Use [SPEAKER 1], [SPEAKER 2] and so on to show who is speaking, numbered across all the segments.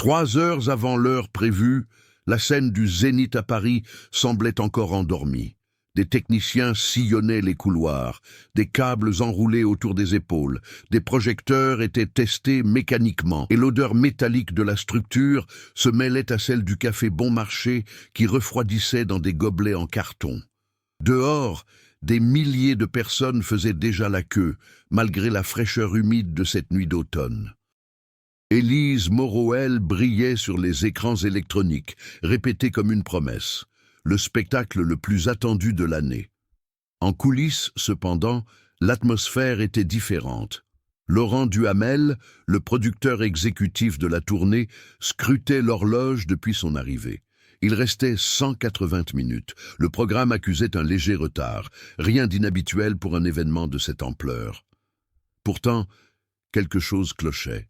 [SPEAKER 1] 3 heures avant l'heure prévue, la scène du Zénith à Paris semblait encore endormie. Des techniciens sillonnaient les couloirs, des câbles enroulés autour des épaules, des projecteurs étaient testés mécaniquement, et l'odeur métallique de la structure se mêlait à celle du café bon marché qui refroidissait dans des gobelets en carton. Dehors, des milliers de personnes faisaient déjà la queue, malgré la fraîcheur humide de cette nuit d'automne. Élise Moreau, elle, brillait sur les écrans électroniques, répétée comme une promesse. Le spectacle le plus attendu de l'année. En coulisses, cependant, l'atmosphère était différente. Laurent Duhamel, le producteur exécutif de la tournée, scrutait l'horloge depuis son arrivée. Il restait 180 minutes. Le programme accusait un léger retard, rien d'inhabituel pour un événement de cette ampleur. Pourtant, quelque chose clochait.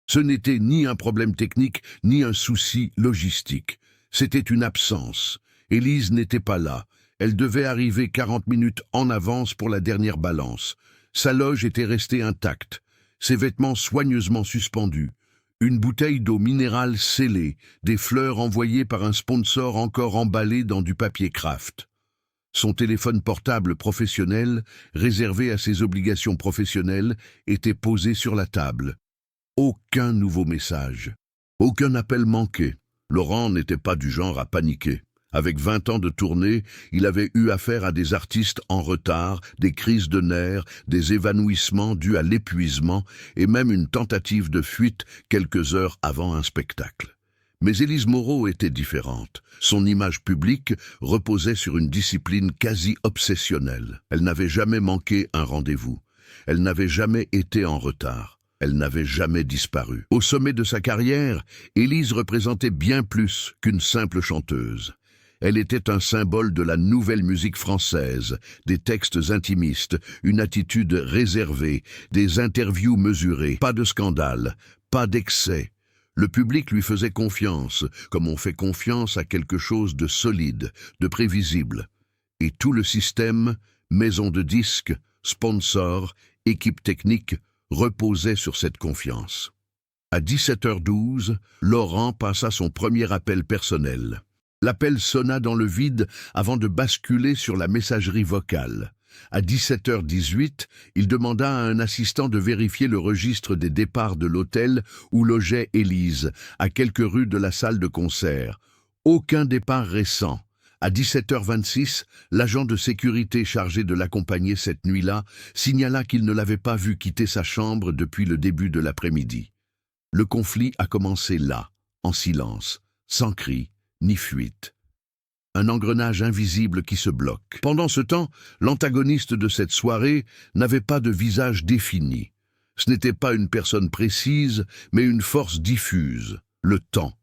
[SPEAKER 1] Ce n'était ni un problème technique, ni un souci logistique. C'était une absence. Élise n'était pas là. Elle devait arriver 40 minutes en avance pour la dernière balance. Sa loge était restée intacte, ses vêtements soigneusement suspendus, une bouteille d'eau minérale scellée, des fleurs envoyées par un sponsor encore emballé dans du papier Kraft. Son téléphone portable professionnel, réservé à ses obligations professionnelles, était posé sur la table. Aucun nouveau message, aucun appel manqué. Laurent n'était pas du genre à paniquer. Avec 20 ans de tournée, il avait eu affaire à des artistes en retard, des crises de nerfs, des évanouissements dus à l'épuisement et même une tentative de fuite quelques heures avant un spectacle. Mais Élise Moreau était différente. Son image publique reposait sur une discipline quasi obsessionnelle. Elle n'avait jamais manqué un rendez-vous. Elle n'avait jamais été en retard. Elle n'avait jamais disparu. Au sommet de sa carrière, Élise représentait bien plus qu'une simple chanteuse. Elle était un symbole de la nouvelle musique française, des textes intimistes, une attitude réservée, des interviews mesurées, pas de scandale, pas d'excès. Le public lui faisait confiance, comme on fait confiance à quelque chose de solide, de prévisible. Et tout le système, maison de disques, sponsors, équipe technique, reposait sur cette confiance. À 17h12, Laurent passa son premier appel personnel. L'appel sonna dans le vide avant de basculer sur la messagerie vocale. À 17h18, il demanda à un assistant de vérifier le registre des départs de l'hôtel où logeait Élise, à quelques rues de la salle de concert. Aucun départ récent. À 17h26, l'agent de sécurité chargé de l'accompagner cette nuit-là signala qu'il ne l'avait pas vu quitter sa chambre depuis le début de l'après-midi. Le conflit a commencé là, en silence, sans cri ni fuite. Un engrenage invisible qui se bloque. Pendant ce temps, l'antagoniste de cette soirée n'avait pas de visage défini. Ce n'était pas une personne précise, mais une force diffuse, le temps.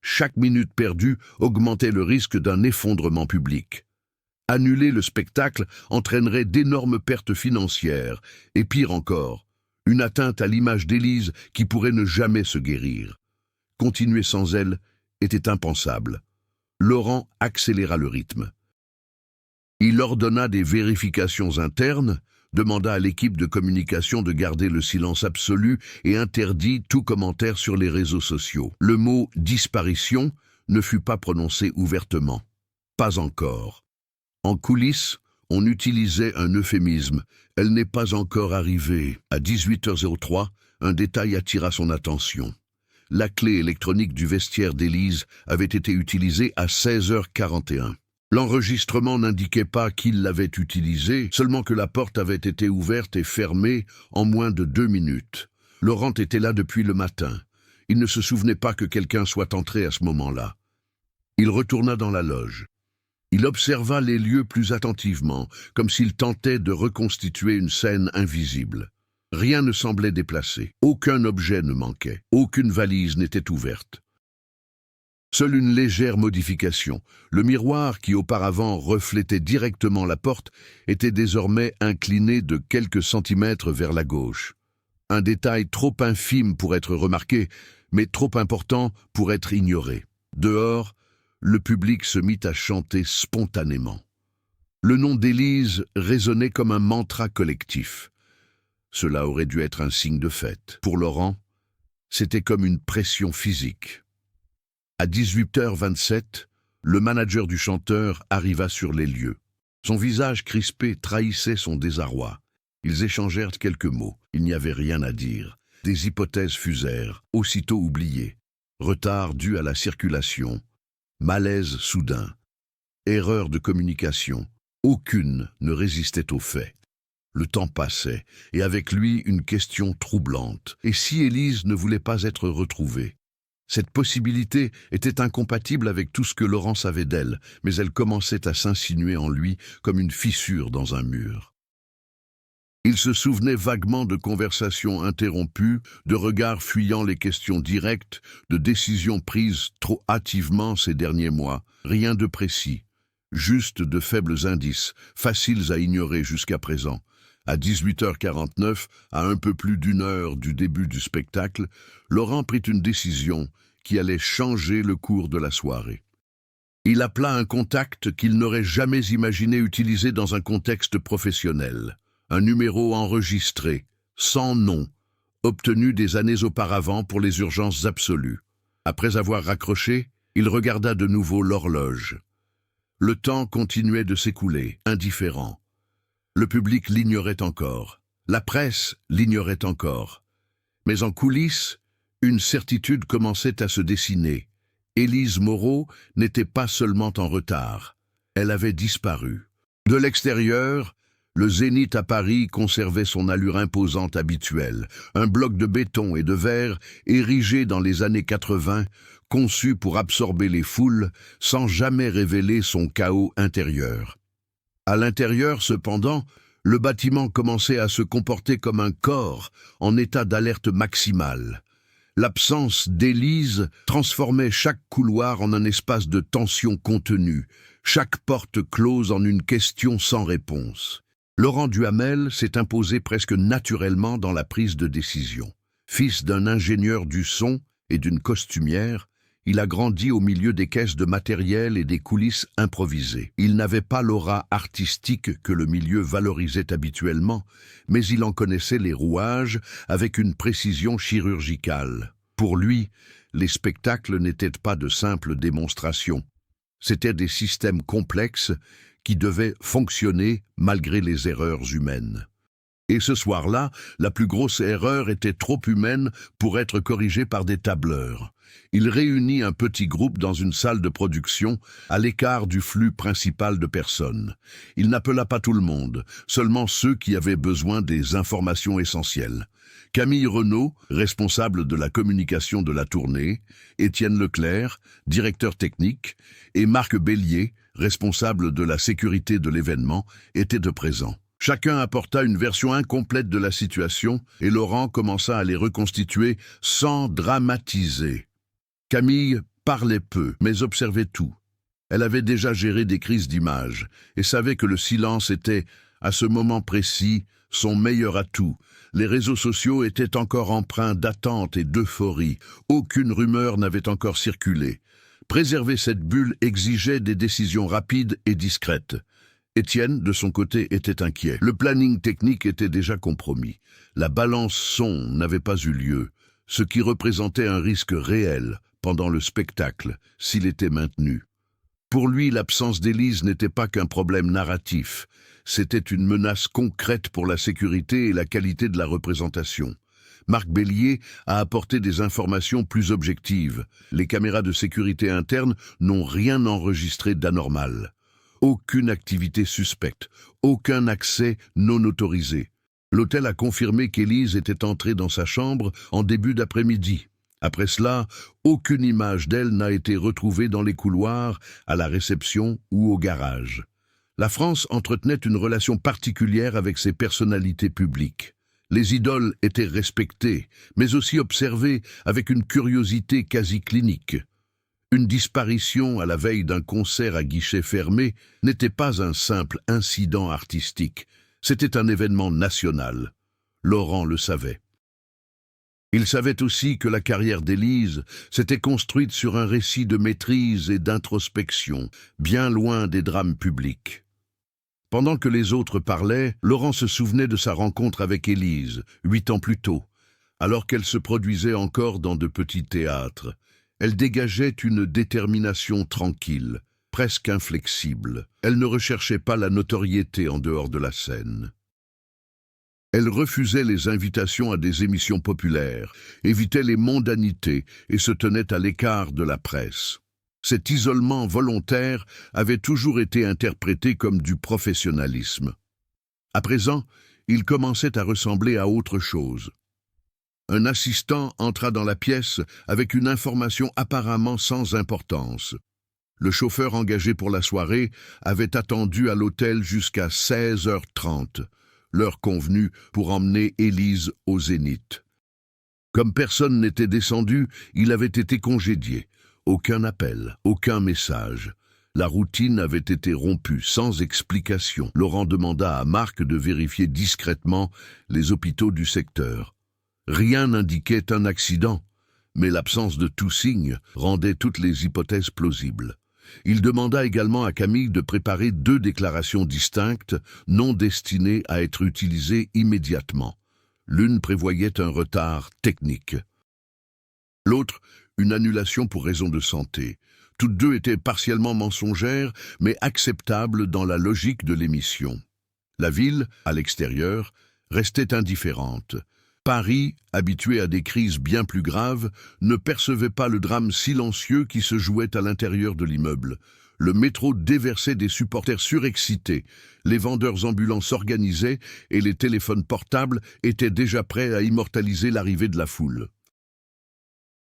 [SPEAKER 1] Chaque minute perdue augmentait le risque d'un effondrement public. Annuler le spectacle entraînerait d'énormes pertes financières, et pire encore, une atteinte à l'image d'Élise qui pourrait ne jamais se guérir. Continuer sans elle était impensable. Laurent accéléra le rythme. Il ordonna des vérifications internes, demanda à l'équipe de communication de garder le silence absolu et interdit tout commentaire sur les réseaux sociaux. Le mot « disparition » ne fut pas prononcé ouvertement. Pas encore. En coulisses, on utilisait un euphémisme. « Elle n'est pas encore arrivée ». À 18h03, un détail attira son attention. La clé électronique du vestiaire d'Élise avait été utilisée à 16h41. L'enregistrement n'indiquait pas qu'il l'avait utilisée, seulement que la porte avait été ouverte et fermée en moins de 2 minutes. Laurent était là depuis le matin. Il ne se souvenait pas que quelqu'un soit entré à ce moment-là. Il retourna dans la loge. Il observa les lieux plus attentivement, comme s'il tentait de reconstituer une scène invisible. Rien ne semblait déplacé, aucun objet ne manquait, aucune valise n'était ouverte. Seule une légère modification. Le miroir qui auparavant reflétait directement la porte était désormais incliné de quelques centimètres vers la gauche. Un détail trop infime pour être remarqué, mais trop important pour être ignoré. Dehors, le public se mit à chanter spontanément. Le nom d'Élise résonnait comme un mantra collectif. Cela aurait dû être un signe de fête. Pour Laurent, C'était comme une pression physique. À 18h27, le manager du chanteur arriva sur les lieux. Son visage crispé trahissait son désarroi. Ils échangèrent quelques mots. Il n'y avait rien à dire. Des hypothèses fusèrent, aussitôt oubliées. Retard dû à la circulation. Malaise soudain. Erreur de communication. Aucune ne résistait aux faits. Le temps passait, et avec lui une question troublante. Et si Élise ne voulait pas être retrouvée? Cette possibilité était incompatible avec tout ce que Laurent savait d'elle, mais elle commençait à s'insinuer en lui comme une fissure dans un mur. Il se souvenait vaguement de conversations interrompues, de regards fuyant les questions directes, de décisions prises trop hâtivement ces derniers mois. Rien de précis, juste de faibles indices, faciles à ignorer jusqu'à présent. À 18h49, à un peu plus d'une heure du début du spectacle, Laurent prit une décision qui allait changer le cours de la soirée. Il appela un contact qu'il n'aurait jamais imaginé utiliser dans un contexte professionnel. Un numéro enregistré, sans nom, obtenu des années auparavant pour les urgences absolues. Après avoir raccroché, il regarda de nouveau l'horloge. Le temps continuait de s'écouler, indifférent. Le public l'ignorait encore. La presse l'ignorait encore. Mais en coulisses, une certitude commençait à se dessiner. Élise Moreau n'était pas seulement en retard. Elle avait disparu. De l'extérieur, le Zénith à Paris conservait son allure imposante habituelle. Un bloc de béton et de verre érigé dans les années 80, conçu pour absorber les foules, sans jamais révéler son chaos intérieur. À l'intérieur, cependant, le bâtiment commençait à se comporter comme un corps en état d'alerte maximale. L'absence d'Élise transformait chaque couloir en un espace de tension contenue, chaque porte close en une question sans réponse. Laurent Duhamel s'est imposé presque naturellement dans la prise de décision. Fils d'un ingénieur du son et d'une costumière, il a grandi au milieu des caisses de matériel et des coulisses improvisées. Il n'avait pas l'aura artistique que le milieu valorisait habituellement, mais il en connaissait les rouages avec une précision chirurgicale. Pour lui, les spectacles n'étaient pas de simples démonstrations. C'étaient des systèmes complexes qui devaient fonctionner malgré les erreurs humaines. Et ce soir-là, la plus grosse erreur était trop humaine pour être corrigée par des tableurs. Il réunit un petit groupe dans une salle de production, à l'écart du flux principal de personnes. Il n'appela pas tout le monde, seulement ceux qui avaient besoin des informations essentielles. Camille Renaud, responsable de la communication de la tournée, Étienne Leclerc, directeur technique, et Marc Bélier, responsable de la sécurité de l'événement, étaient de présent. Chacun apporta une version incomplète de la situation et Laurent commença à les reconstituer sans dramatiser. Camille parlait peu, mais observait tout. Elle avait déjà géré des crises d'image et savait que le silence était, à ce moment précis, son meilleur atout. Les réseaux sociaux étaient encore empreints d'attente et d'euphorie. Aucune rumeur n'avait encore circulé. Préserver cette bulle exigeait des décisions rapides et discrètes. Étienne, de son côté, était inquiet. Le planning technique était déjà compromis. La balance son n'avait pas eu lieu, ce qui représentait un risque réel pendant le spectacle, s'il était maintenu. Pour lui, l'absence d'Élise n'était pas qu'un problème narratif. C'était une menace concrète pour la sécurité et la qualité de la représentation. Marc Bélier a apporté des informations plus objectives. Les caméras de sécurité interne n'ont rien enregistré d'anormal. Aucune activité suspecte, aucun accès non autorisé. L'hôtel a confirmé qu'Élise était entrée dans sa chambre en début d'après-midi. Après cela, aucune image d'elle n'a été retrouvée dans les couloirs, à la réception ou au garage. La France entretenait une relation particulière avec ses personnalités publiques. Les idoles étaient respectées, mais aussi observées avec une curiosité quasi clinique. Une disparition à la veille d'un concert à guichet fermé n'était pas un simple incident artistique, c'était un événement national. Laurent le savait. Il savait aussi que la carrière d'Élise s'était construite sur un récit de maîtrise et d'introspection, bien loin des drames publics. Pendant que les autres parlaient, Laurent se souvenait de sa rencontre avec Élise, 8 ans plus tôt. Alors qu'elle se produisait encore dans de petits théâtres, elle dégageait une détermination tranquille, presque inflexible. Elle ne recherchait pas la notoriété en dehors de la scène. Elle refusait les invitations à des émissions populaires, évitait les mondanités et se tenait à l'écart de la presse. Cet isolement volontaire avait toujours été interprété comme du professionnalisme. À présent, il commençait à ressembler à autre chose. Un assistant entra dans la pièce avec une information apparemment sans importance. Le chauffeur engagé pour la soirée avait attendu à l'hôtel jusqu'à 16h30, l'heure convenue pour emmener Élise au Zénith. Comme personne n'était descendu, il avait été congédié. Aucun appel, aucun message. La routine avait été rompue sans explication. Laurent demanda à Marc de vérifier discrètement les hôpitaux du secteur. Rien n'indiquait un accident, mais l'absence de tout signe rendait toutes les hypothèses plausibles. Il demanda également à Camille de préparer 2 déclarations distinctes, non destinées à être utilisées immédiatement. L'une prévoyait un retard technique. L'autre, une annulation pour raison de santé. Toutes 2 étaient partiellement mensongères, mais acceptables dans la logique de l'émission. La ville, à l'extérieur, restait indifférente. Paris, habitué à des crises bien plus graves, ne percevait pas le drame silencieux qui se jouait à l'intérieur de l'immeuble. Le métro déversait des supporters surexcités, les vendeurs ambulants s'organisaient et les téléphones portables étaient déjà prêts à immortaliser l'arrivée de la foule.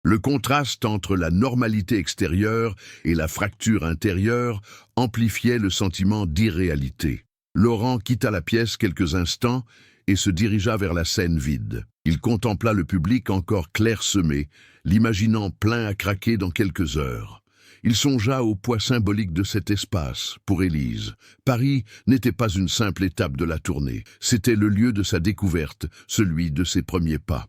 [SPEAKER 1] Le contraste entre la normalité extérieure et la fracture intérieure amplifiait le sentiment d'irréalité. Laurent quitta la pièce quelques instants et se dirigea vers la scène vide. Il contempla le public encore clairsemé, l'imaginant plein à craquer dans quelques heures. Il songea au poids symbolique de cet espace, pour Élise. Paris n'était pas une simple étape de la tournée, c'était le lieu de sa découverte, celui de ses premiers pas.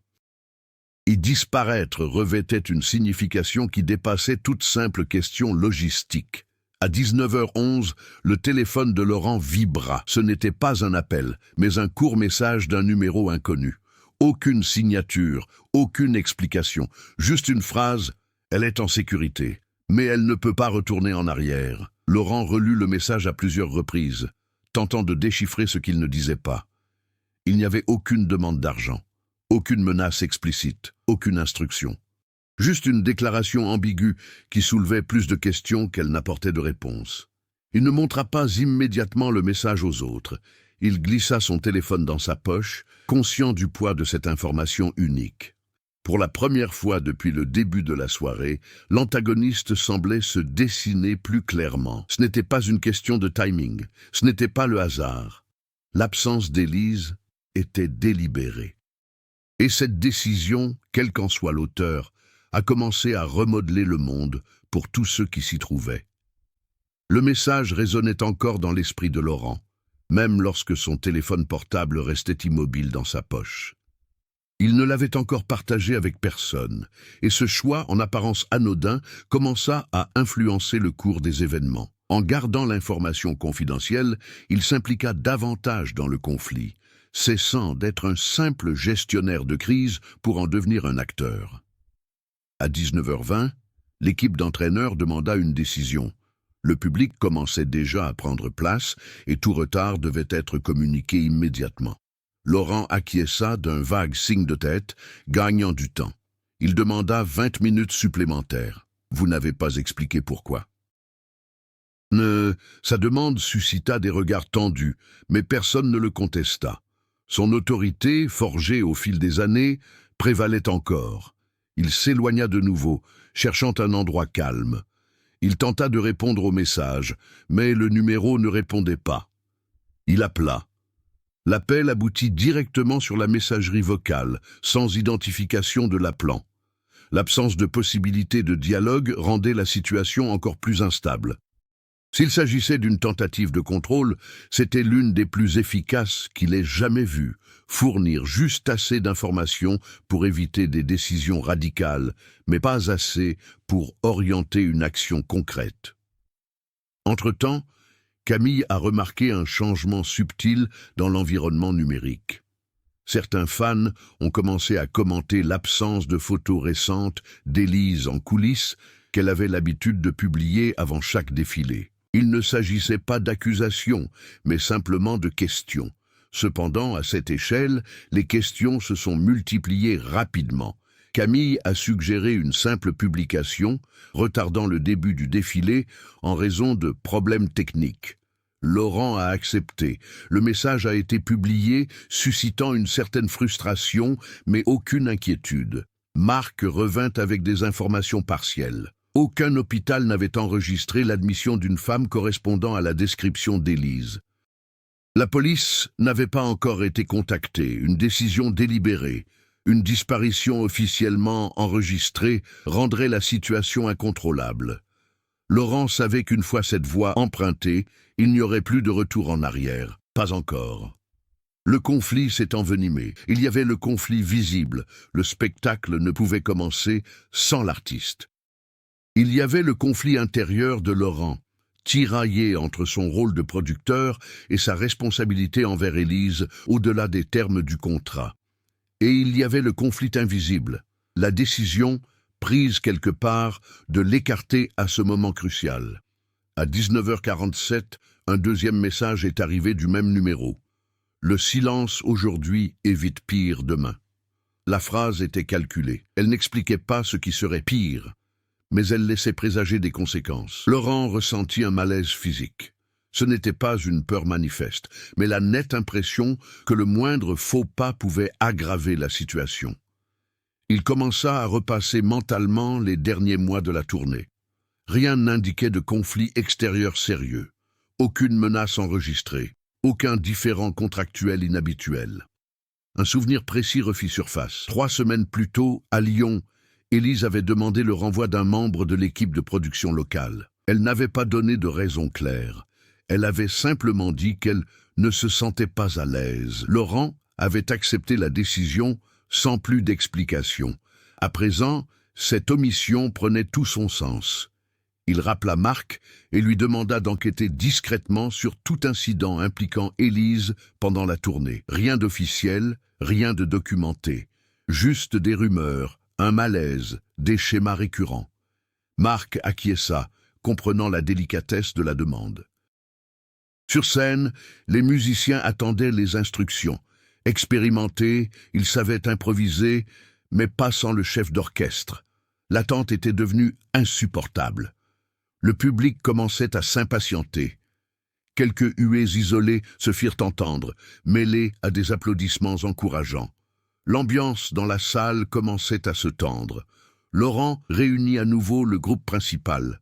[SPEAKER 1] Y disparaître revêtait une signification qui dépassait toute simple question logistique. À 19h11, le téléphone de Laurent vibra. Ce n'était pas un appel, mais un court message d'un numéro inconnu. Aucune signature, aucune explication, juste une phrase « Elle est en sécurité, mais elle ne peut pas retourner en arrière ». Laurent relut le message à plusieurs reprises, tentant de déchiffrer ce qu'il ne disait pas. Il n'y avait aucune demande d'argent, aucune menace explicite, aucune instruction. Juste une déclaration ambiguë qui soulevait plus de questions qu'elle n'apportait de réponses. Il ne montra pas immédiatement le message aux autres. Il glissa son téléphone dans sa poche, conscient du poids de cette information unique. Pour la première fois depuis le début de la soirée, l'antagoniste semblait se dessiner plus clairement. Ce n'était pas une question de timing, ce n'était pas le hasard. L'absence d'Élise était délibérée. Et cette décision, quel qu'en soit l'auteur, a commencé à remodeler le monde pour tous ceux qui s'y trouvaient. Le message résonnait encore dans l'esprit de Laurent, même lorsque son téléphone portable restait immobile dans sa poche. Il ne l'avait encore partagé avec personne, et ce choix, en apparence anodin, commença à influencer le cours des événements. En gardant l'information confidentielle, il s'impliqua davantage dans le conflit, cessant d'être un simple gestionnaire de crise pour en devenir un acteur. À 19h20, l'équipe d'entraîneurs demanda une décision. Le public commençait déjà à prendre place et tout retard devait être communiqué immédiatement. Laurent acquiesça d'un vague signe de tête, gagnant du temps. Il demanda 20 minutes supplémentaires. Vous n'avez pas expliqué pourquoi. Sa demande suscita des regards tendus, mais personne ne le contesta. Son autorité, forgée au fil des années, prévalait encore. Il s'éloigna de nouveau, cherchant un endroit calme. Il tenta de répondre au message, mais le numéro ne répondait pas. Il appela. L'appel aboutit directement sur la messagerie vocale, sans identification de l'appelant. L'absence de possibilité de dialogue rendait la situation encore plus instable. S'il s'agissait d'une tentative de contrôle, c'était l'une des plus efficaces qu'il ait jamais vues, fournir juste assez d'informations pour éviter des décisions radicales, mais pas assez pour orienter une action concrète. Entre-temps, Camille a remarqué un changement subtil dans l'environnement numérique. Certains fans ont commencé à commenter l'absence de photos récentes d'Élise en coulisses qu'elle avait l'habitude de publier avant chaque défilé. Il ne s'agissait pas d'accusations, mais simplement de questions. Cependant, à cette échelle, les questions se sont multipliées rapidement. Camille a suggéré une simple publication, retardant le début du défilé en raison de problèmes techniques. Laurent a accepté. Le message a été publié, suscitant une certaine frustration, mais aucune inquiétude. Marc revint avec des informations partielles. Aucun hôpital n'avait enregistré l'admission d'une femme correspondant à la description d'Élise. La police n'avait pas encore été contactée, une décision délibérée. Une disparition officiellement enregistrée rendrait la situation incontrôlable. Laurent savait qu'une fois cette voie empruntée, il n'y aurait plus de retour en arrière. Pas encore. Le conflit s'est envenimé. Il y avait le conflit visible. Le spectacle ne pouvait commencer sans l'artiste. Il y avait le conflit intérieur de Laurent, tiraillé entre son rôle de producteur et sa responsabilité envers Élise au-delà des termes du contrat. Et il y avait le conflit invisible, la décision, prise quelque part, de l'écarter à ce moment crucial. À 19h47, un deuxième message est arrivé du même numéro. Le silence aujourd'hui est vite pire demain. La phrase était calculée. Elle n'expliquait pas ce qui serait pire, mais elle laissait présager des conséquences. Laurent ressentit un malaise physique. Ce n'était pas une peur manifeste, mais la nette impression que le moindre faux pas pouvait aggraver la situation. Il commença à repasser mentalement les derniers mois de la tournée. Rien n'indiquait de conflit extérieur sérieux, aucune menace enregistrée, aucun différend contractuel inhabituel. Un souvenir précis refit surface. 3 semaines plus tôt, à Lyon, Élise avait demandé le renvoi d'un membre de l'équipe de production locale. Elle n'avait pas donné de raison claire. Elle avait simplement dit qu'elle ne se sentait pas à l'aise. Laurent avait accepté la décision sans plus d'explication. À présent, cette omission prenait tout son sens. Il rappela Marc et lui demanda d'enquêter discrètement sur tout incident impliquant Élise pendant la tournée. Rien d'officiel, rien de documenté. Juste des rumeurs, un malaise, des schémas récurrents. Marc acquiesça, comprenant la délicatesse de la demande. Sur scène, les musiciens attendaient les instructions. Expérimentés, ils savaient improviser, mais pas sans le chef d'orchestre. L'attente était devenue insupportable. Le public commençait à s'impatienter. Quelques huées isolées se firent entendre, mêlées à des applaudissements encourageants. L'ambiance dans la salle commençait à se tendre. Laurent réunit à nouveau le groupe principal.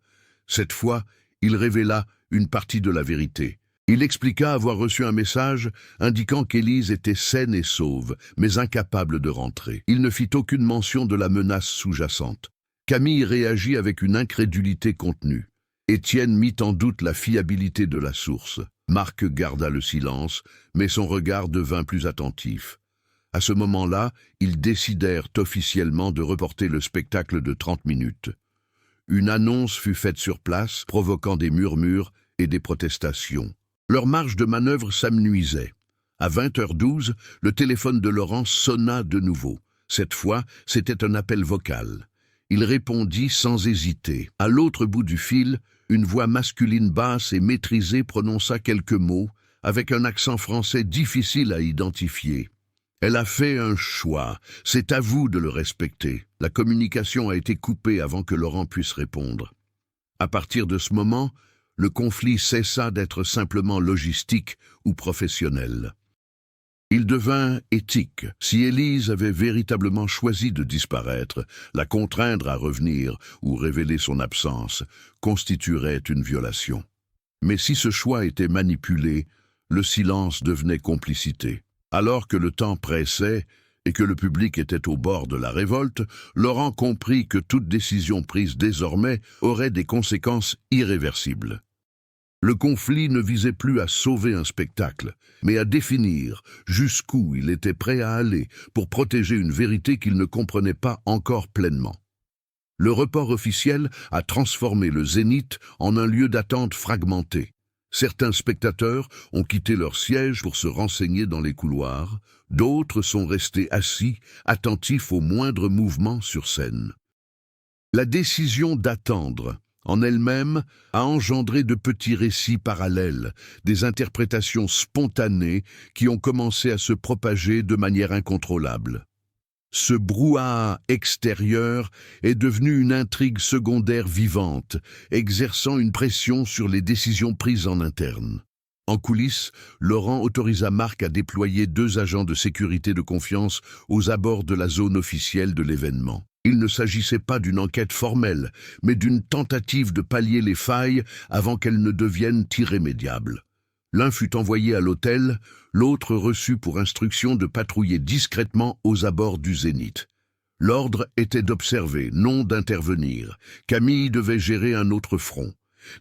[SPEAKER 1] Cette fois, il révéla une partie de la vérité. Il expliqua avoir reçu un message indiquant qu'Élise était saine et sauve, mais incapable de rentrer. Il ne fit aucune mention de la menace sous-jacente. Camille réagit avec une incrédulité contenue. Étienne mit en doute la fiabilité de la source. Marc garda le silence, mais son regard devint plus attentif. À ce moment-là, ils décidèrent officiellement de reporter le spectacle de 30 minutes. Une annonce fut faite sur place, provoquant des murmures et des protestations. Leur marge de manœuvre s'amenuisait. À 20h12, le téléphone de Laurent sonna de nouveau. Cette fois, c'était un appel vocal. Il répondit sans hésiter. À l'autre bout du fil, une voix masculine basse et maîtrisée prononça quelques mots, avec un accent français difficile à identifier. Elle a fait un choix. C'est à vous de le respecter. La communication a été coupée avant que Laurent puisse répondre. À partir de ce moment, le conflit cessa d'être simplement logistique ou professionnel. Il devint éthique. Si Élise avait véritablement choisi de disparaître, la contraindre à revenir ou révéler son absence constituerait une violation. Mais si ce choix était manipulé, le silence devenait complicité. Alors que le temps pressait et que le public était au bord de la révolte, Laurent comprit que toute décision prise désormais aurait des conséquences irréversibles. Le conflit ne visait plus à sauver un spectacle, mais à définir jusqu'où il était prêt à aller pour protéger une vérité qu'il ne comprenait pas encore pleinement. Le report officiel a transformé le Zénith en un lieu d'attente fragmenté. Certains spectateurs ont quitté leur siège pour se renseigner dans les couloirs, D'autres sont restés assis, attentifs aux moindres mouvements sur scène. La décision d'attendre, en elle-même, a engendré de petits récits parallèles, des interprétations spontanées qui ont commencé à se propager de manière incontrôlable. Ce brouhaha extérieur est devenu une intrigue secondaire vivante, exerçant une pression sur les décisions prises en interne. En coulisses, Laurent autorisa Marc à déployer 2 agents de sécurité de confiance aux abords de la zone officielle de l'événement. Il ne s'agissait pas d'une enquête formelle, mais d'une tentative de pallier les failles avant qu'elles ne deviennent irrémédiables. L'un fut envoyé à l'hôtel, l'autre reçu pour instruction de patrouiller discrètement aux abords du Zénith. L'ordre était d'observer, non d'intervenir. Camille devait gérer un autre front.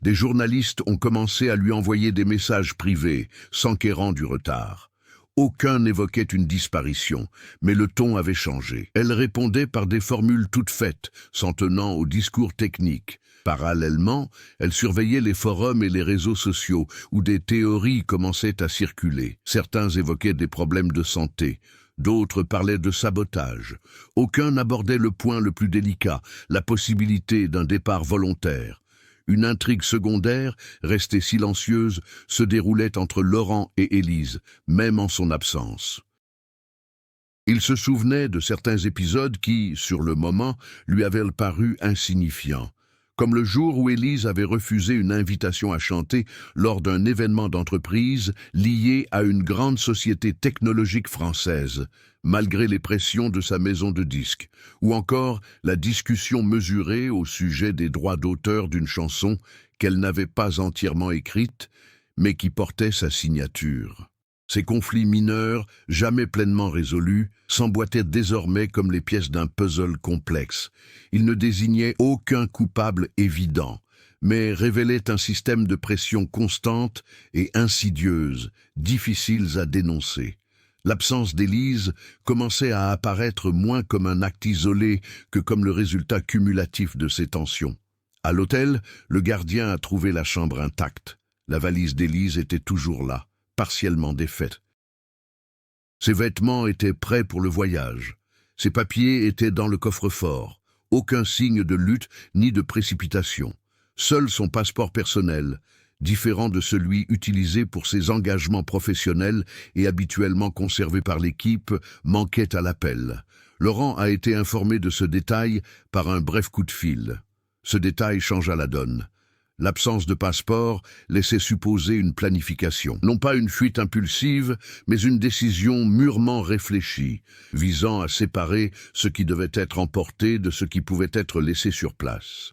[SPEAKER 1] Des journalistes ont commencé à lui envoyer des messages privés, s'enquérant du retard. Aucun n'évoquait une disparition, mais le ton avait changé. Elle répondait par des formules toutes faites, s'en tenant au discours technique. Parallèlement, elle surveillait les forums et les réseaux sociaux, où des théories commençaient à circuler. Certains évoquaient des problèmes de santé, d'autres parlaient de sabotage. Aucun n'abordait le point le plus délicat, la possibilité d'un départ volontaire. Une intrigue secondaire, restée silencieuse, se déroulait entre Laurent et Élise, même en son absence. Il se souvenait de certains épisodes qui, sur le moment, lui avaient paru insignifiants. Comme le jour où Élise avait refusé une invitation à chanter lors d'un événement d'entreprise lié à une grande société technologique française, malgré les pressions de sa maison de disques, ou encore la discussion mesurée au sujet des droits d'auteur d'une chanson qu'elle n'avait pas entièrement écrite, mais qui portait sa signature. Ces conflits mineurs, jamais pleinement résolus, s'emboîtaient désormais comme les pièces d'un puzzle complexe. Ils ne désignaient aucun coupable évident, mais révélaient un système de pression constante et insidieuse, difficiles à dénoncer. L'absence d'Élise commençait à apparaître moins comme un acte isolé que comme le résultat cumulatif de ces tensions. À l'hôtel, le gardien a trouvé la chambre intacte. La valise d'Élise était toujours là, partiellement défaite. Ses vêtements étaient prêts pour le voyage. Ses papiers étaient dans le coffre-fort. Aucun signe de lutte ni de précipitation. Seul son passeport personnel, différent de celui utilisé pour ses engagements professionnels et habituellement conservé par l'équipe, manquait à l'appel. Laurent a été informé de ce détail par un bref coup de fil. Ce détail changea la donne. L'absence de passeport laissait supposer une planification. Non pas une fuite impulsive, mais une décision mûrement réfléchie, visant à séparer ce qui devait être emporté de ce qui pouvait être laissé sur place.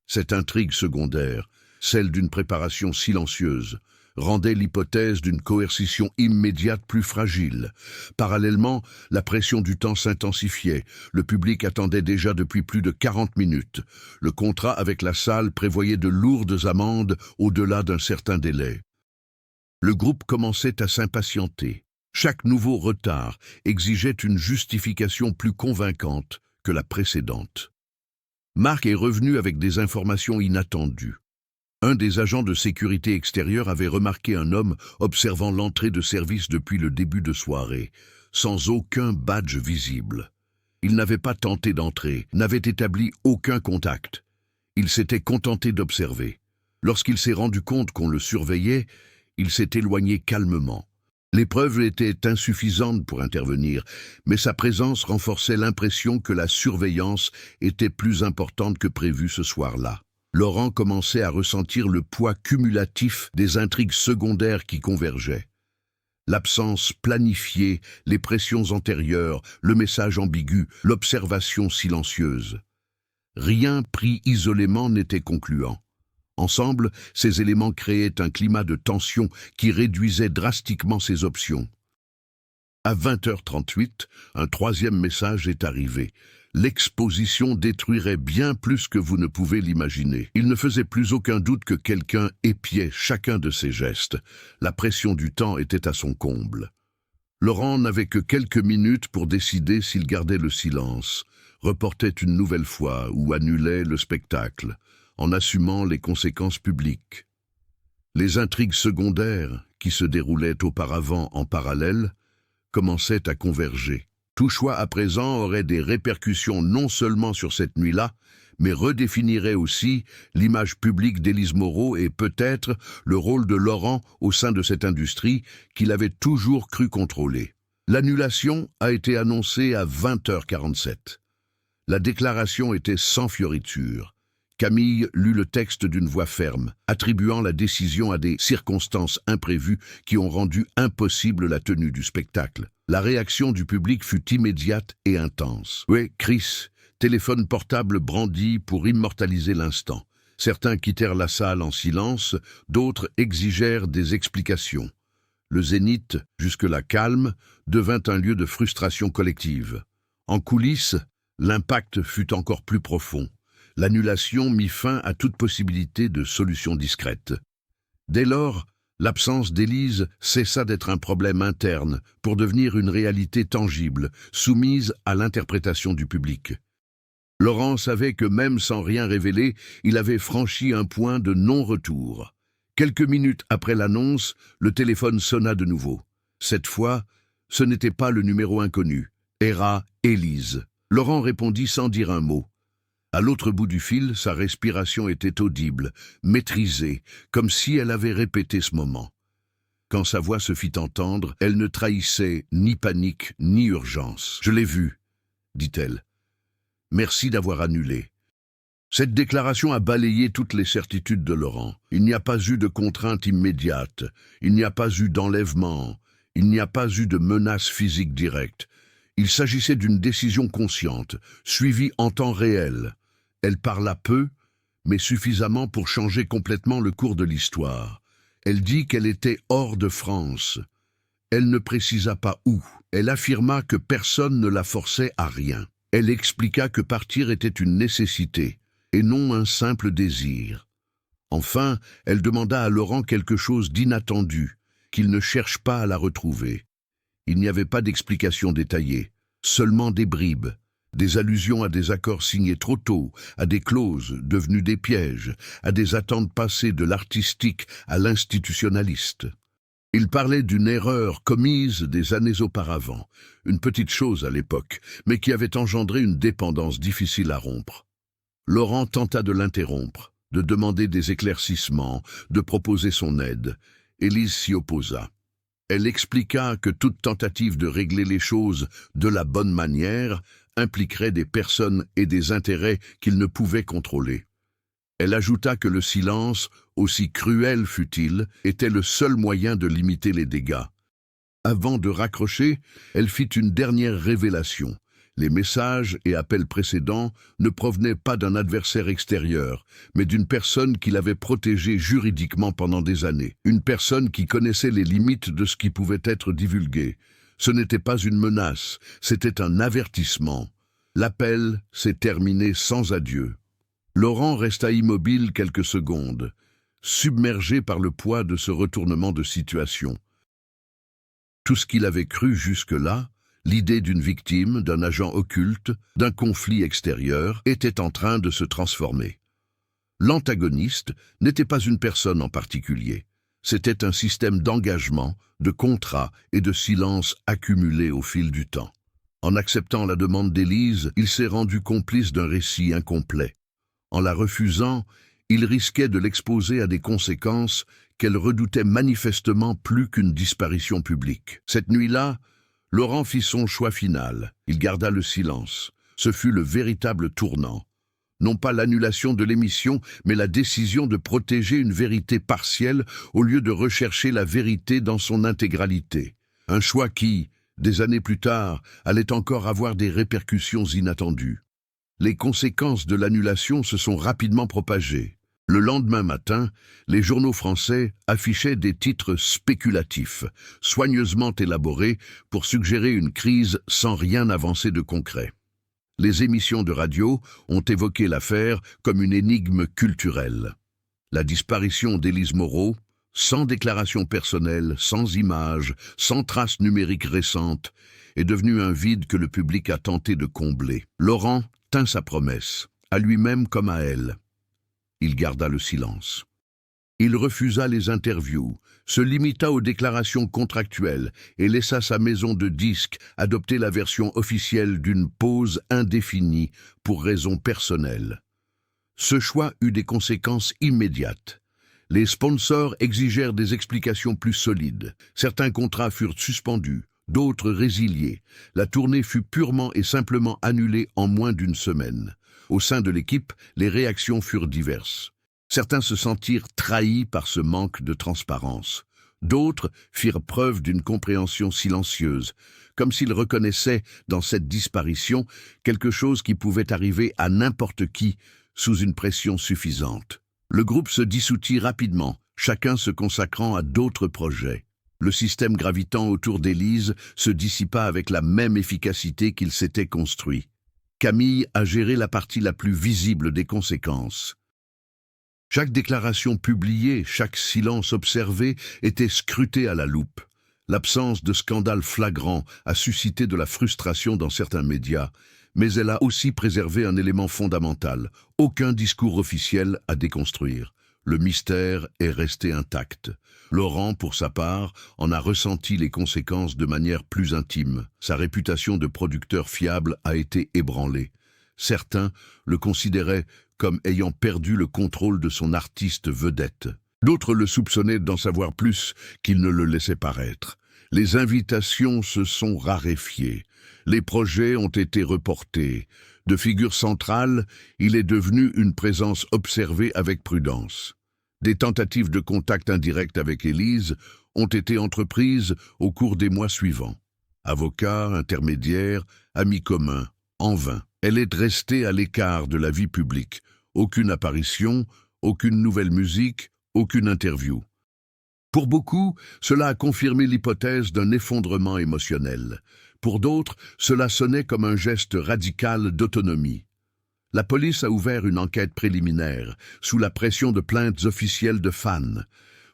[SPEAKER 1] Cette intrigue secondaire, celle d'une préparation silencieuse, rendait l'hypothèse d'une coercition immédiate plus fragile. Parallèlement, la pression du temps s'intensifiait. Le public attendait déjà depuis plus de 40 minutes. Le contrat avec la salle prévoyait de lourdes amendes au-delà d'un certain délai. Le groupe commençait à s'impatienter. Chaque nouveau retard exigeait une justification plus convaincante que la précédente. Marc est revenu avec des informations inattendues. Un des agents de sécurité extérieure avait remarqué un homme observant l'entrée de service depuis le début de soirée, sans aucun badge visible. Il n'avait pas tenté d'entrer, n'avait établi aucun contact. Il s'était contenté d'observer. Lorsqu'il s'est rendu compte qu'on le surveillait, il s'est éloigné calmement. Les preuves étaient insuffisantes pour intervenir, mais sa présence renforçait l'impression que la surveillance était plus importante que prévu ce soir-là. Laurent commençait à ressentir le poids cumulatif des intrigues secondaires qui convergeaient. L'absence planifiée, les pressions antérieures, le message ambigu, l'observation silencieuse. Rien pris isolément n'était concluant. Ensemble, ces éléments créaient un climat de tension qui réduisait drastiquement ses options. À 20h38, un troisième message est arrivé. L'exposition détruirait bien plus que vous ne pouvez l'imaginer. Il ne faisait plus aucun doute que quelqu'un épiait chacun de ses gestes. La pression du temps était à son comble. Laurent n'avait que quelques minutes pour décider s'il gardait le silence, reportait une nouvelle fois ou annulait le spectacle, en assumant les conséquences publiques. Les intrigues secondaires, qui se déroulaient auparavant en parallèle, commençaient à converger. Tout choix à présent aurait des répercussions non seulement sur cette nuit-là, mais redéfinirait aussi l'image publique d'Élise Moreau et peut-être le rôle de Laurent au sein de cette industrie qu'il avait toujours cru contrôler. L'annulation a été annoncée à 20h47. La déclaration était sans fioriture. Camille lut le texte d'une voix ferme, attribuant la décision à des circonstances imprévues qui ont rendu impossible la tenue du spectacle. La réaction du public fut immédiate et intense. Oui, Chris, téléphone portable brandi pour immortaliser l'instant. Certains quittèrent la salle en silence, d'autres exigèrent des explications. Le Zénith, jusque-là calme, devint un lieu de frustration collective. En coulisses, l'impact fut encore plus profond. L'annulation mit fin à toute possibilité de solution discrète. Dès lors, l'absence d'Élise cessa d'être un problème interne pour devenir une réalité tangible, soumise à l'interprétation du public. Laurent savait que même sans rien révéler, il avait franchi un point de non-retour. Quelques minutes après l'annonce, le téléphone sonna de nouveau. Cette fois, ce n'était pas le numéro inconnu. Era Élise. Laurent répondit sans dire un mot. À l'autre bout du fil, sa respiration était audible, maîtrisée, comme si elle avait répété ce moment. Quand sa voix se fit entendre, elle ne trahissait ni panique ni urgence. « Je l'ai vu », dit-elle. « Merci d'avoir annulé. » Cette déclaration a balayé toutes les certitudes de Laurent. Il n'y a pas eu de contrainte immédiate, il n'y a pas eu d'enlèvement, il n'y a pas eu de menace physique directe. Il s'agissait d'une décision consciente, suivie en temps réel. Elle parla peu, mais suffisamment pour changer complètement le cours de l'histoire. Elle dit qu'elle était hors de France. Elle ne précisa pas où. Elle affirma que personne ne la forçait à rien. Elle expliqua que partir était une nécessité, et non un simple désir. Enfin, elle demanda à Laurent quelque chose d'inattendu, qu'il ne cherche pas à la retrouver. Il n'y avait pas d'explication détaillée, seulement des bribes. Des allusions à des accords signés trop tôt, à des clauses devenues des pièges, à des attentes passées de l'artistique à l'institutionnaliste. Il parlait d'une erreur commise des années auparavant, une petite chose à l'époque, mais qui avait engendré une dépendance difficile à rompre. Laurent tenta de l'interrompre, de demander des éclaircissements, de proposer son aide. Élise s'y opposa. Elle expliqua que toute tentative de régler les choses de la bonne manière impliquerait des personnes et des intérêts qu'il ne pouvait contrôler. Elle ajouta que le silence, aussi cruel fût-il, était le seul moyen de limiter les dégâts. Avant de raccrocher, elle fit une dernière révélation. Les messages et appels précédents ne provenaient pas d'un adversaire extérieur, mais d'une personne qui l'avait protégée juridiquement pendant des années. Une personne qui connaissait les limites de ce qui pouvait être divulgué. Ce n'était pas une menace, c'était un avertissement. L'appel s'est terminé sans adieu. Laurent resta immobile quelques secondes, submergé par le poids de ce retournement de situation. Tout ce qu'il avait cru jusque-là, l'idée d'une victime, d'un agent occulte, d'un conflit extérieur, était en train de se transformer. L'antagoniste n'était pas une personne en particulier. C'était un système d'engagement, de contrat et de silence accumulé au fil du temps. En acceptant la demande d'Élise, il s'est rendu complice d'un récit incomplet. En la refusant, il risquait de l'exposer à des conséquences qu'elle redoutait manifestement plus qu'une disparition publique. Cette nuit-là, Laurent fit son choix final. Il garda le silence. Ce fut le véritable tournant. Non pas l'annulation de l'émission, mais la décision de protéger une vérité partielle au lieu de rechercher la vérité dans son intégralité. Un choix qui, des années plus tard, allait encore avoir des répercussions inattendues. Les conséquences de l'annulation se sont rapidement propagées. Le lendemain matin, les journaux français affichaient des titres spéculatifs, soigneusement élaborés pour suggérer une crise sans rien avancer de concret. Les émissions de radio ont évoqué l'affaire comme une énigme culturelle. La disparition d'Élise Moreau, sans déclaration personnelle, sans images, sans traces numériques récentes, est devenue un vide que le public a tenté de combler. Laurent tint sa promesse, à lui-même comme à elle. Il garda le silence. Il refusa les interviews, se limita aux déclarations contractuelles et laissa sa maison de disques adopter la version officielle d'une pause indéfinie pour raisons personnelles. Ce choix eut des conséquences immédiates. Les sponsors exigèrent des explications plus solides. Certains contrats furent suspendus, d'autres résiliés. La tournée fut purement et simplement annulée en moins d'une semaine. Au sein de l'équipe, les réactions furent diverses. Certains se sentirent trahis par ce manque de transparence. D'autres firent preuve d'une compréhension silencieuse, comme s'ils reconnaissaient dans cette disparition quelque chose qui pouvait arriver à n'importe qui sous une pression suffisante. Le groupe se dissout rapidement, chacun se consacrant à d'autres projets. Le système gravitant autour d'Élise se dissipa avec la même efficacité qu'il s'était construit. Camille a géré la partie la plus visible des conséquences. Chaque déclaration publiée, chaque silence observé était scruté à la loupe. L'absence de scandale flagrant a suscité de la frustration dans certains médias, mais elle a aussi préservé un élément fondamental, aucun discours officiel à déconstruire. Le mystère est resté intact. Laurent, pour sa part, en a ressenti les conséquences de manière plus intime. Sa réputation de producteur fiable a été ébranlée. Certains le considéraient comme ayant perdu le contrôle de son artiste vedette. D'autres le soupçonnaient d'en savoir plus qu'il ne le laissait paraître. Les invitations se sont raréfiées. Les projets ont été reportés. De figure centrale, il est devenu une présence observée avec prudence. Des tentatives de contact indirect avec Élise ont été entreprises au cours des mois suivants. Avocats, intermédiaires, amis communs, en vain. Elle est restée à l'écart de la vie publique. Aucune apparition, aucune nouvelle musique, aucune interview. Pour beaucoup, cela a confirmé l'hypothèse d'un effondrement émotionnel. Pour d'autres, cela sonnait comme un geste radical d'autonomie. La police a ouvert une enquête préliminaire, sous la pression de plaintes officielles de fans.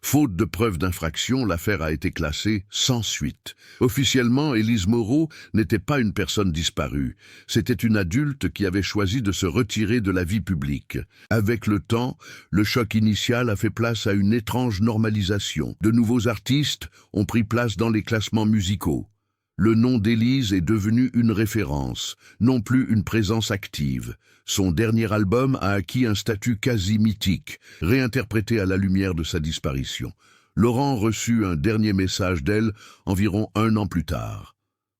[SPEAKER 1] Faute de preuves d'infraction, l'affaire a été classée sans suite. Officiellement, Élise Moreau n'était pas une personne disparue. C'était une adulte qui avait choisi de se retirer de la vie publique. Avec le temps, le choc initial a fait place à une étrange normalisation. De nouveaux artistes ont pris place dans les classements musicaux. Le nom d'Élise est devenu une référence, non plus une présence active. Son dernier album a acquis un statut quasi mythique, réinterprété à la lumière de sa disparition. Laurent reçut un dernier message d'elle environ 1 an plus tard.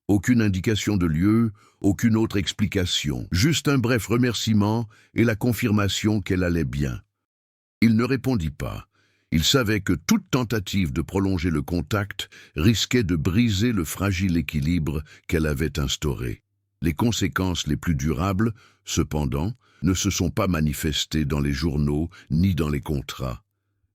[SPEAKER 1] Aucune indication de lieu, aucune autre explication, juste un bref remerciement et la confirmation qu'elle allait bien. Il ne répondit pas. Il savait que toute tentative de prolonger le contact risquait de briser le fragile équilibre qu'elle avait instauré. Les conséquences les plus durables, cependant, ne se sont pas manifestées dans les journaux ni dans les contrats,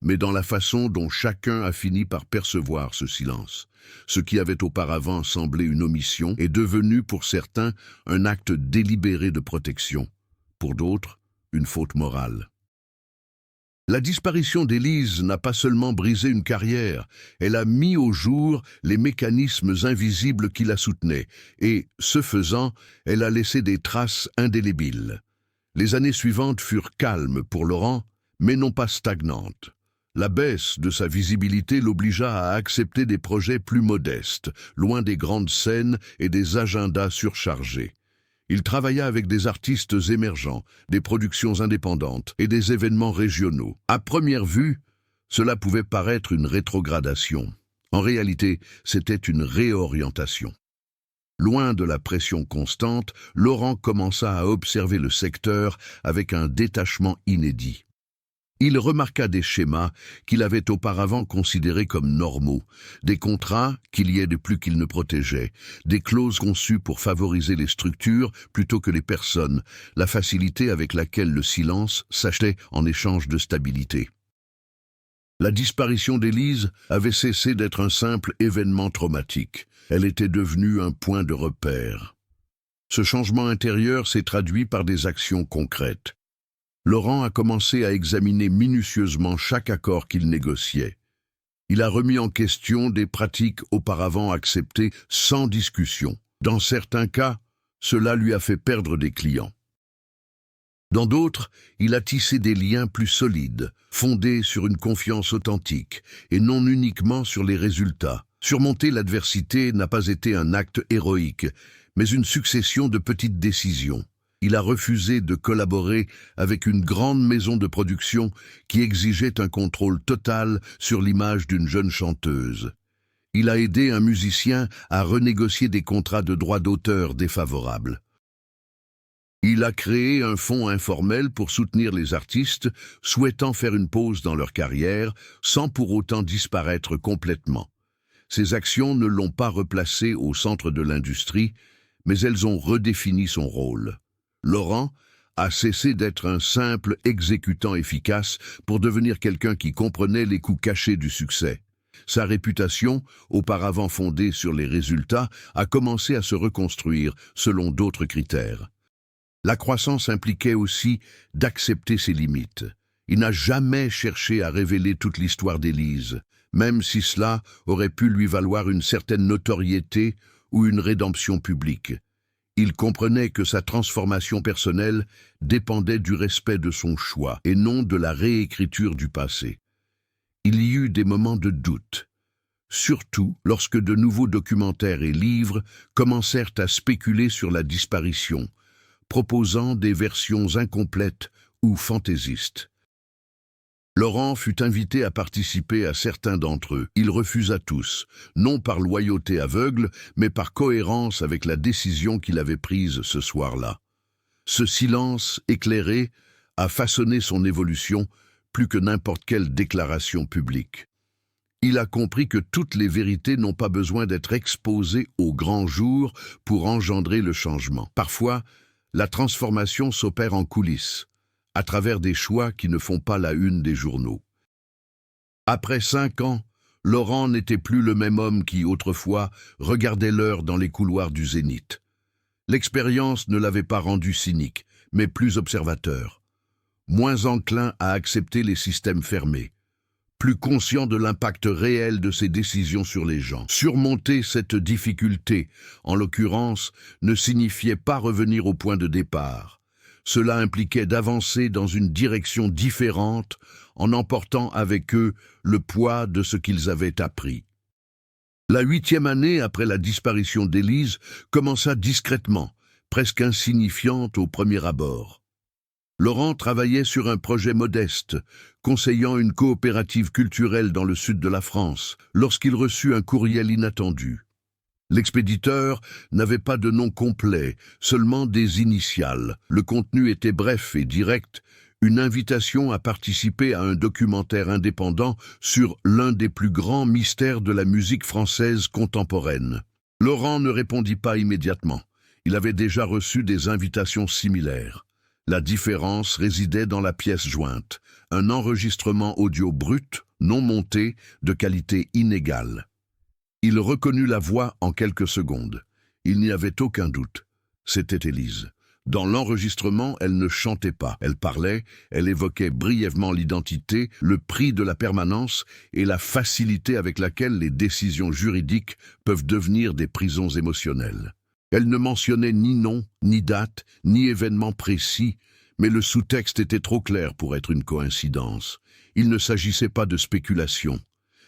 [SPEAKER 1] mais dans la façon dont chacun a fini par percevoir ce silence. Ce qui avait auparavant semblé une omission est devenu pour certains un acte délibéré de protection, pour d'autres, une faute morale. La disparition d'Élise n'a pas seulement brisé une carrière, elle a mis au jour les mécanismes invisibles qui la soutenaient, et, ce faisant, elle a laissé des traces indélébiles. Les années suivantes furent calmes pour Laurent, mais non pas stagnantes. La baisse de sa visibilité l'obligea à accepter des projets plus modestes, loin des grandes scènes et des agendas surchargés. Il travailla avec des artistes émergents, des productions indépendantes et des événements régionaux. À première vue, cela pouvait paraître une rétrogradation. En réalité, c'était une réorientation. Loin de la pression constante, Laurent commença à observer le secteur avec un détachement inédit. Il remarqua des schémas qu'il avait auparavant considérés comme normaux, des contrats qu'il y aidait plus qu'il ne protégeait, des clauses conçues pour favoriser les structures plutôt que les personnes, la facilité avec laquelle le silence s'achetait en échange de stabilité. La disparition d'Élise avait cessé d'être un simple événement traumatique. Elle était devenue un point de repère. Ce changement intérieur s'est traduit par des actions concrètes. Laurent a commencé à examiner minutieusement chaque accord qu'il négociait. Il a remis en question des pratiques auparavant acceptées sans discussion. Dans certains cas, cela lui a fait perdre des clients. Dans d'autres, il a tissé des liens plus solides, fondés sur une confiance authentique, et non uniquement sur les résultats. Surmonter l'adversité n'a pas été un acte héroïque, mais une succession de petites décisions. Il a refusé de collaborer avec une grande maison de production qui exigeait un contrôle total sur l'image d'une jeune chanteuse. Il a aidé un musicien à renégocier des contrats de droits d'auteur défavorables. Il a créé un fonds informel pour soutenir les artistes souhaitant faire une pause dans leur carrière sans pour autant disparaître complètement. Ces actions ne l'ont pas replacé au centre de l'industrie, mais elles ont redéfini son rôle. Laurent a cessé d'être un simple exécutant efficace pour devenir quelqu'un qui comprenait les coûts cachés du succès. Sa réputation, auparavant fondée sur les résultats, a commencé à se reconstruire selon d'autres critères. La croissance impliquait aussi d'accepter ses limites. Il n'a jamais cherché à révéler toute l'histoire d'Élise, même si cela aurait pu lui valoir une certaine notoriété ou une rédemption publique. Il comprenait que sa transformation personnelle dépendait du respect de son choix et non de la réécriture du passé. Il y eut des moments de doute, surtout lorsque de nouveaux documentaires et livres commencèrent à spéculer sur la disparition, proposant des versions incomplètes ou fantaisistes. Laurent fut invité à participer à certains d'entre eux. Il refusa tous, non par loyauté aveugle, mais par cohérence avec la décision qu'il avait prise ce soir-là. Ce silence éclairé a façonné son évolution plus que n'importe quelle déclaration publique. Il a compris que toutes les vérités n'ont pas besoin d'être exposées au grand jour pour engendrer le changement. Parfois, la transformation s'opère en coulisses, à travers des choix qui ne font pas la une des journaux. Après 5 ans, Laurent n'était plus le même homme qui, autrefois, regardait l'heure dans les couloirs du Zénith. L'expérience ne l'avait pas rendu cynique, mais plus observateur, moins enclin à accepter les systèmes fermés, plus conscient de l'impact réel de ses décisions sur les gens. Surmonter cette difficulté, en l'occurrence, ne signifiait pas revenir au point de départ. Cela impliquait d'avancer dans une direction différente en emportant avec eux le poids de ce qu'ils avaient appris. La 8e année après la disparition d'Élise commença discrètement, presque insignifiante au premier abord. Laurent travaillait sur un projet modeste, conseillant une coopérative culturelle dans le sud de la France, lorsqu'il reçut un courriel inattendu. L'expéditeur n'avait pas de nom complet, seulement des initiales. Le contenu était bref et direct, une invitation à participer à un documentaire indépendant sur l'un des plus grands mystères de la musique française contemporaine. Laurent ne répondit pas immédiatement. Il avait déjà reçu des invitations similaires. La différence résidait dans la pièce jointe, un enregistrement audio brut, non monté, de qualité inégale. Il reconnut la voix en quelques secondes. Il n'y avait aucun doute. C'était Élise. Dans l'enregistrement, elle ne chantait pas. Elle parlait, elle évoquait brièvement l'identité, le prix de la permanence et la facilité avec laquelle les décisions juridiques peuvent devenir des prisons émotionnelles. Elle ne mentionnait ni nom, ni date, ni événement précis, mais le sous-texte était trop clair pour être une coïncidence. Il ne s'agissait pas de spéculation.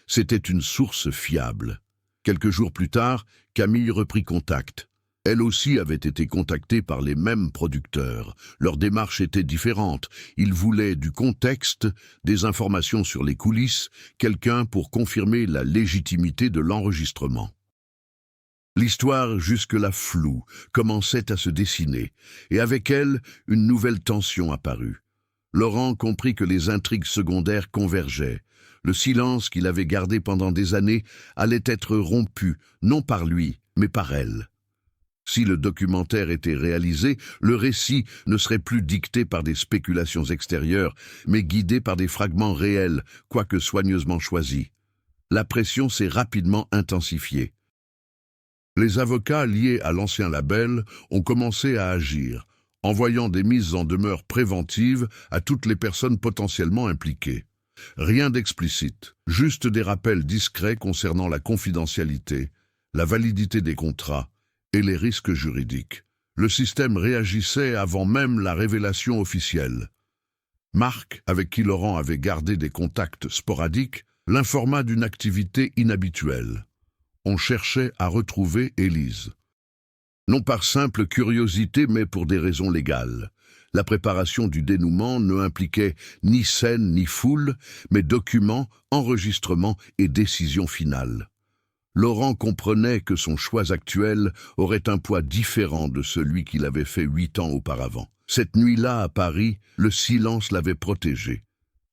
[SPEAKER 1] C'était une source fiable. Quelques jours plus tard, Camille reprit contact. Elle aussi avait été contactée par les mêmes producteurs. Leur démarche était différente. Ils voulaient du contexte, des informations sur les coulisses, quelqu'un pour confirmer la légitimité de l'enregistrement. L'histoire, jusque-là floue, commençait à se dessiner, et avec elle, une nouvelle tension apparut. Laurent comprit que les intrigues secondaires convergeaient. Le silence qu'il avait gardé pendant des années allait être rompu, non par lui, mais par elle. Si le documentaire était réalisé, le récit ne serait plus dicté par des spéculations extérieures, mais guidé par des fragments réels, quoique soigneusement choisis. La pression s'est rapidement intensifiée. Les avocats liés à l'ancien label ont commencé à agir, envoyant des mises en demeure préventives à toutes les personnes potentiellement impliquées. Rien d'explicite, juste des rappels discrets concernant la confidentialité, la validité des contrats et les risques juridiques. Le système réagissait avant même la révélation officielle. Marc, avec qui Laurent avait gardé des contacts sporadiques, l'informa d'une activité inhabituelle. On cherchait à retrouver Élise. Non par simple curiosité, mais pour des raisons légales. La préparation du dénouement ne impliquait ni scène ni foule, mais documents, enregistrements et décision finale. Laurent comprenait que son choix actuel aurait un poids différent de celui qu'il avait fait 8 ans auparavant. Cette nuit-là, à Paris, le silence l'avait protégé.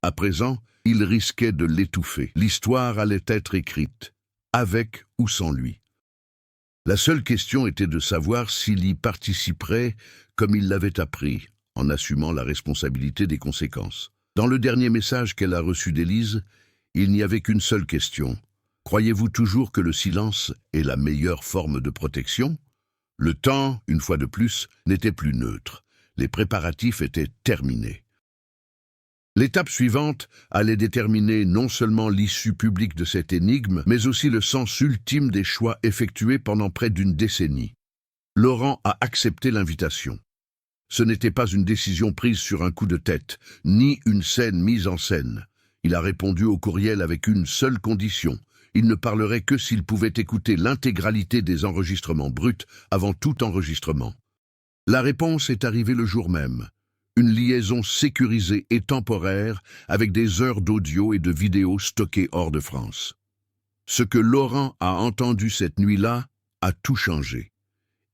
[SPEAKER 1] À présent, il risquait de l'étouffer. L'histoire allait être écrite, avec ou sans lui. La seule question était de savoir s'il y participerait comme il l'avait appris, en assumant la responsabilité des conséquences. Dans le dernier message qu'elle a reçu d'Élise, il n'y avait qu'une seule question. Croyez-vous toujours que le silence est la meilleure forme de protection? Le temps, une fois de plus, n'était plus neutre. Les préparatifs étaient terminés. L'étape suivante allait déterminer non seulement l'issue publique de cette énigme, mais aussi le sens ultime des choix effectués pendant près d'une décennie. Laurent a accepté l'invitation. Ce n'était pas une décision prise sur un coup de tête, ni une scène mise en scène. Il a répondu au courriel avec une seule condition. Il ne parlerait que s'il pouvait écouter l'intégralité des enregistrements bruts avant tout enregistrement. La réponse est arrivée le jour même. Une liaison sécurisée et temporaire avec des heures d'audio et de vidéos stockées hors de France. Ce que Laurent a entendu cette nuit-là a tout changé.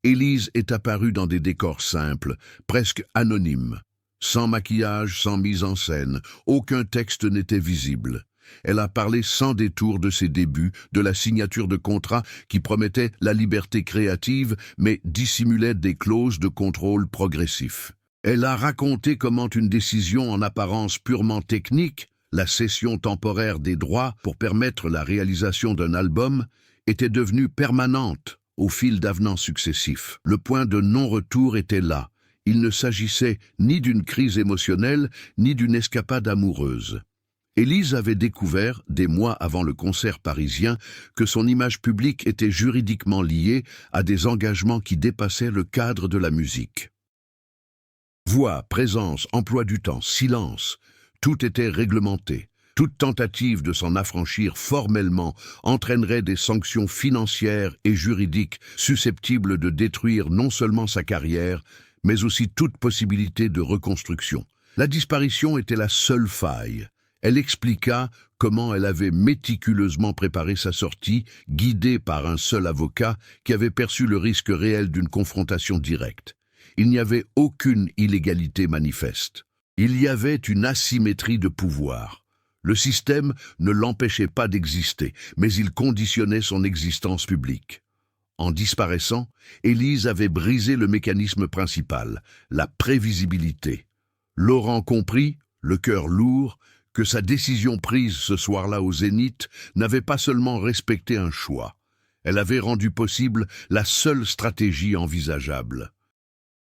[SPEAKER 1] Élise est apparue dans des décors simples, presque anonymes. Sans maquillage, sans mise en scène, aucun texte n'était visible. Elle a parlé sans détour de ses débuts, de la signature de contrats qui promettaient la liberté créative, mais dissimulaient des clauses de contrôle progressif. Elle a raconté comment une décision en apparence purement technique, la cession temporaire des droits pour permettre la réalisation d'un album, était devenue permanente au fil d'avenants successifs. Le point de non-retour était là. Il ne s'agissait ni d'une crise émotionnelle, ni d'une escapade amoureuse. Élise avait découvert, des mois avant le concert parisien, que son image publique était juridiquement liée à des engagements qui dépassaient le cadre de la musique. Voix, présence, emploi du temps, silence, tout était réglementé. Toute tentative de s'en affranchir formellement entraînerait des sanctions financières et juridiques susceptibles de détruire non seulement sa carrière, mais aussi toute possibilité de reconstruction. La disparition était la seule faille. Elle expliqua comment elle avait méticuleusement préparé sa sortie, guidée par un seul avocat qui avait perçu le risque réel d'une confrontation directe. Il n'y avait aucune illégalité manifeste. Il y avait une asymétrie de pouvoir. Le système ne l'empêchait pas d'exister, mais il conditionnait son existence publique. En disparaissant, Élise avait brisé le mécanisme principal, la prévisibilité. Laurent comprit, le cœur lourd, que sa décision prise ce soir-là au Zénith n'avait pas seulement respecté un choix. Elle avait rendu possible la seule stratégie envisageable.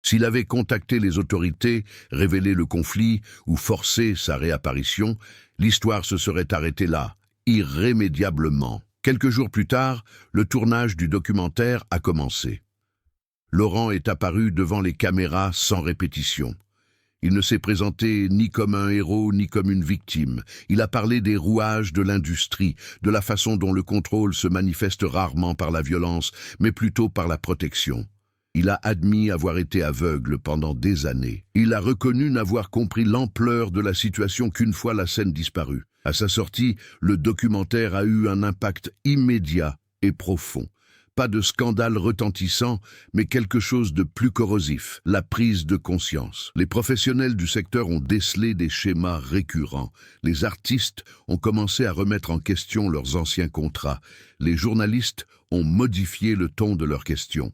[SPEAKER 1] S'il avait contacté les autorités, révélé le conflit ou forcé sa réapparition, l'histoire se serait arrêtée là, irrémédiablement. Quelques jours plus tard, le tournage du documentaire a commencé. Laurent est apparu devant les caméras sans répétition. Il ne s'est présenté ni comme un héros ni comme une victime. Il a parlé des rouages de l'industrie, de la façon dont le contrôle se manifeste rarement par la violence, mais plutôt par la protection. Il a admis avoir été aveugle pendant des années. Il a reconnu n'avoir compris l'ampleur de la situation qu'une fois la scène disparue. À sa sortie, le documentaire a eu un impact immédiat et profond. Pas de scandale retentissant, mais quelque chose de plus corrosif, la prise de conscience. Les professionnels du secteur ont décelé des schémas récurrents. Les artistes ont commencé à remettre en question leurs anciens contrats. Les journalistes ont modifié le ton de leurs questions.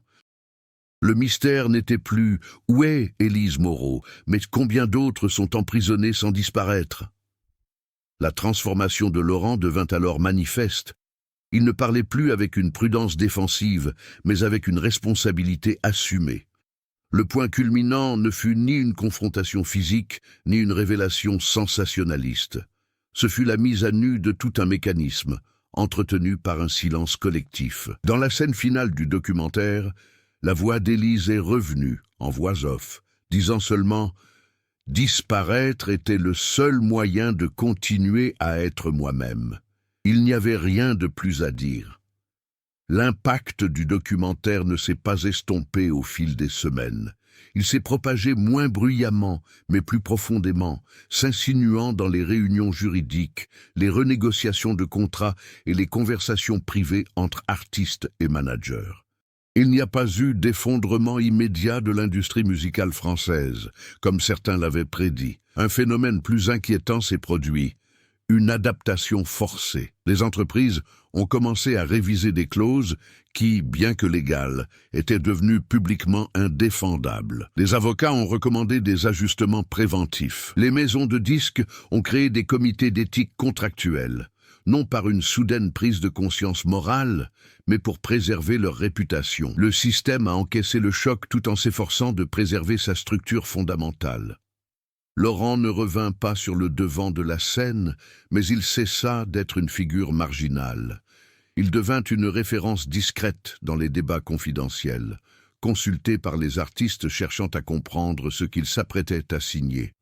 [SPEAKER 1] Le mystère n'était plus « Où est Élise Moreau ?», mais combien d'autres sont emprisonnés sans disparaître. La transformation de Laurent devint alors manifeste. Il ne parlait plus avec une prudence défensive, mais avec une responsabilité assumée. Le point culminant ne fut ni une confrontation physique, ni une révélation sensationnaliste. Ce fut la mise à nu de tout un mécanisme, entretenu par un silence collectif. Dans la scène finale du documentaire, La voix d'Élise est revenue, en voix off, disant seulement « Disparaître était le seul moyen de continuer à être moi-même. » Il n'y avait rien de plus à dire. L'impact du documentaire ne s'est pas estompé au fil des semaines. Il s'est propagé moins bruyamment, mais plus profondément, s'insinuant dans les réunions juridiques, les renégociations de contrats et les conversations privées entre artistes et managers. Il n'y a pas eu d'effondrement immédiat de l'industrie musicale française, comme certains l'avaient prédit. Un phénomène plus inquiétant s'est produit. Une adaptation forcée. Les entreprises ont commencé à réviser des clauses qui, bien que légales, étaient devenues publiquement indéfendables. Les avocats ont recommandé des ajustements préventifs. Les maisons de disques ont créé des comités d'éthique contractuels, non par une soudaine prise de conscience morale, mais pour préserver leur réputation. Le système a encaissé le choc tout en s'efforçant de préserver sa structure fondamentale. Laurent ne revint pas sur le devant de la scène, mais il cessa d'être une figure marginale. Il devint une référence discrète dans les débats confidentiels, consulté par les artistes cherchant à comprendre ce qu'ils s'apprêtaient à signer.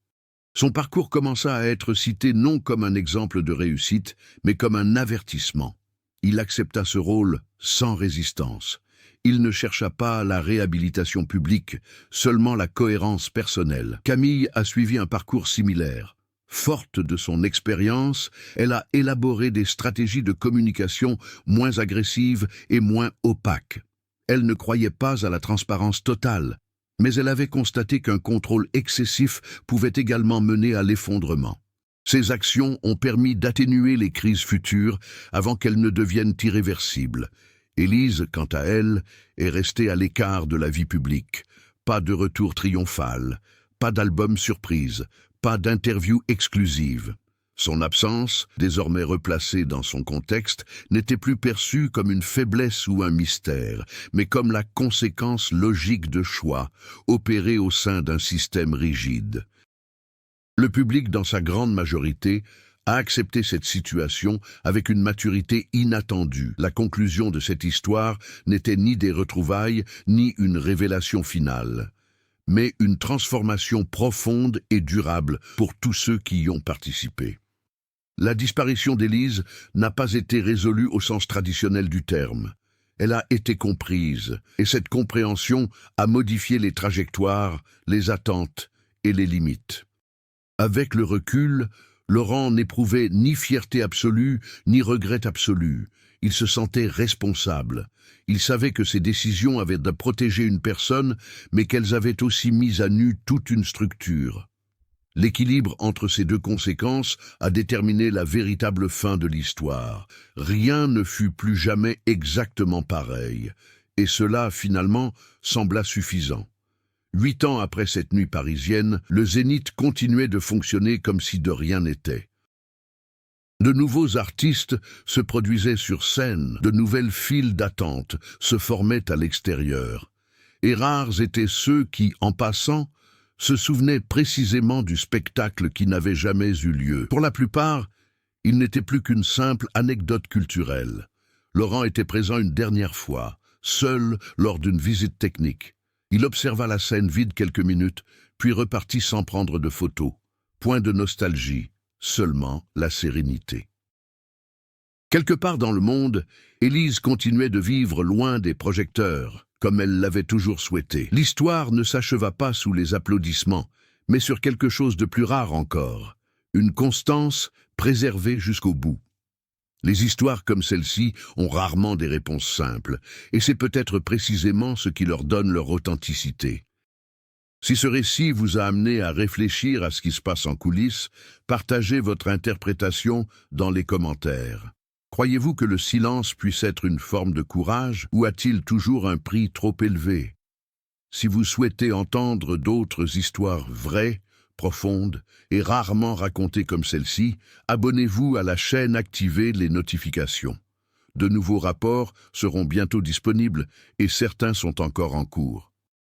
[SPEAKER 1] Son parcours commença à être cité non comme un exemple de réussite, mais comme un avertissement. Il accepta ce rôle sans résistance. Il ne chercha pas la réhabilitation publique, seulement la cohérence personnelle. Camille a suivi un parcours similaire. Forte de son expérience, elle a élaboré des stratégies de communication moins agressives et moins opaques. Elle ne croyait pas à la transparence totale, mais elle avait constaté qu'un contrôle excessif pouvait également mener à l'effondrement. Ces actions ont permis d'atténuer les crises futures avant qu'elles ne deviennent irréversibles. Élise, quant à elle, est restée à l'écart de la vie publique. Pas de retour triomphal, pas d'album surprise, pas d'interview exclusive. Son absence, désormais replacée dans son contexte, n'était plus perçue comme une faiblesse ou un mystère, mais comme la conséquence logique de choix, opérés au sein d'un système rigide. Le public, dans sa grande majorité, a accepté cette situation avec une maturité inattendue. La conclusion de cette histoire n'était ni des retrouvailles, ni une révélation finale, mais une transformation profonde et durable pour tous ceux qui y ont participé. La disparition d'Élise n'a pas été résolue au sens traditionnel du terme. Elle a été comprise, et cette compréhension a modifié les trajectoires, les attentes et les limites. Avec le recul, Laurent n'éprouvait ni fierté absolue, ni regret absolu. Il se sentait responsable. Il savait que ses décisions avaient de protéger une personne, mais qu'elles avaient aussi mis à nu toute une structure. L'équilibre entre ces deux conséquences a déterminé la véritable fin de l'histoire. Rien ne fut plus jamais exactement pareil, et cela, finalement, sembla suffisant. 8 ans après cette nuit parisienne, le Zénith continuait de fonctionner comme si de rien n'était. De nouveaux artistes se produisaient sur scène, de nouvelles files d'attente se formaient à l'extérieur. Et rares étaient ceux qui, en passant, se souvenaient précisément du spectacle qui n'avait jamais eu lieu. Pour la plupart, il n'était plus qu'une simple anecdote culturelle. Laurent était présent une dernière fois, seul lors d'une visite technique. Il observa la scène vide quelques minutes, puis repartit sans prendre de photos. Point de nostalgie, seulement la sérénité. Quelque part dans le monde, Élise continuait de vivre loin des projecteurs, comme elle l'avait toujours souhaité. L'histoire ne s'acheva pas sous les applaudissements, mais sur quelque chose de plus rare encore, une constance préservée jusqu'au bout. Les histoires comme celle-ci ont rarement des réponses simples, et c'est peut-être précisément ce qui leur donne leur authenticité. Si ce récit vous a amené à réfléchir à ce qui se passe en coulisses, partagez votre interprétation dans les commentaires. Croyez-vous que le silence puisse être une forme de courage, ou a-t-il toujours un prix trop élevé? Si vous souhaitez entendre d'autres histoires vraies, profonde et rarement racontée comme celle-ci, abonnez-vous à la chaîne, activez les notifications. De nouveaux rapports seront bientôt disponibles et certains sont encore en cours.